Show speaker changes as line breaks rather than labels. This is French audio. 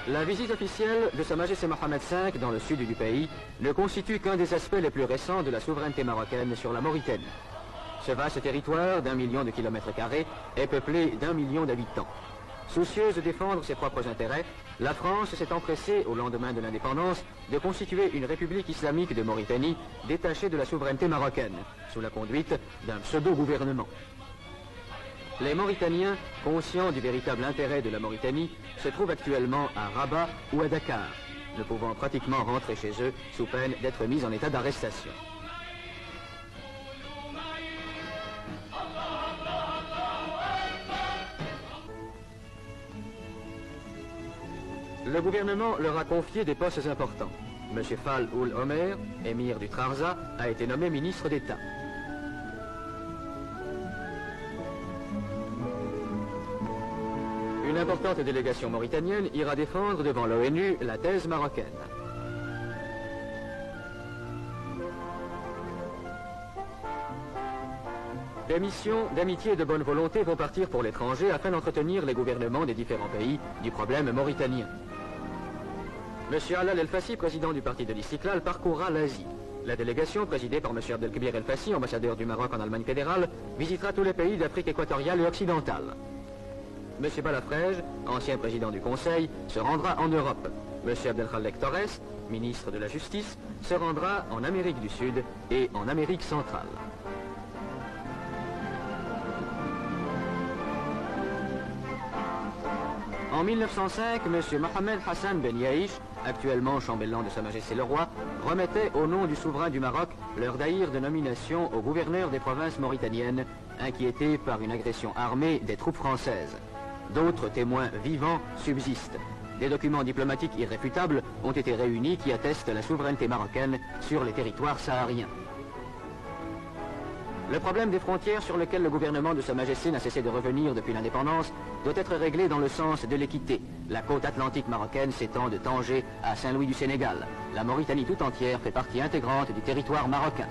La visite officielle de Sa Majesté Mohamed V dans le sud du pays ne constitue qu'un des aspects les plus récents de la souveraineté marocaine sur la Mauritanie. Ce vaste territoire d'1 million de kilomètres carrés est peuplé d'1 million d'habitants. Soucieuse de défendre ses propres intérêts, la France s'est empressée, au lendemain de l'indépendance, de constituer une république islamique de Mauritanie détachée de la souveraineté marocaine, sous la conduite d'un pseudo-gouvernement. Les Mauritaniens, conscients du véritable intérêt de la Mauritanie, se trouvent actuellement à Rabat ou à Dakar, ne pouvant pratiquement rentrer chez eux sous peine d'être mis en état d'arrestation. Le gouvernement leur a confié des postes importants. M. Fall Oul Omer, émir du Trarza, a été nommé ministre d'État. Une importante délégation mauritanienne ira défendre devant l'ONU la thèse marocaine. Des missions d'amitié et de bonne volonté vont partir pour l'étranger afin d'entretenir les gouvernements des différents pays du problème mauritanien. M. Alal El-Fassi, président du parti de l'Istiklal, parcourra l'Asie. La délégation, présidée par M. Abdelkbir El-Fassi, ambassadeur du Maroc en Allemagne fédérale, visitera tous les pays d'Afrique équatoriale et occidentale. M. Balafrège, ancien président du Conseil, se rendra en Europe. M. Abdelkhalek Torres, ministre de la Justice, se rendra en Amérique du Sud et en Amérique centrale. En 1905, M. Mohamed Hassan Ben Yaïch, actuellement chambellan de Sa Majesté le Roi, remettait au nom du souverain du Maroc leur daïr de nomination au gouverneur des provinces mauritaniennes, inquiétés par une agression armée des troupes françaises. D'autres témoins vivants subsistent. Des documents diplomatiques irréfutables ont été réunis qui attestent la souveraineté marocaine sur les territoires sahariens. Le problème des frontières sur lequel le gouvernement de Sa Majesté n'a cessé de revenir depuis l'indépendance doit être réglé dans le sens de l'équité. La côte atlantique marocaine s'étend de Tanger à Saint-Louis du Sénégal. La Mauritanie tout entière fait partie intégrante du territoire marocain.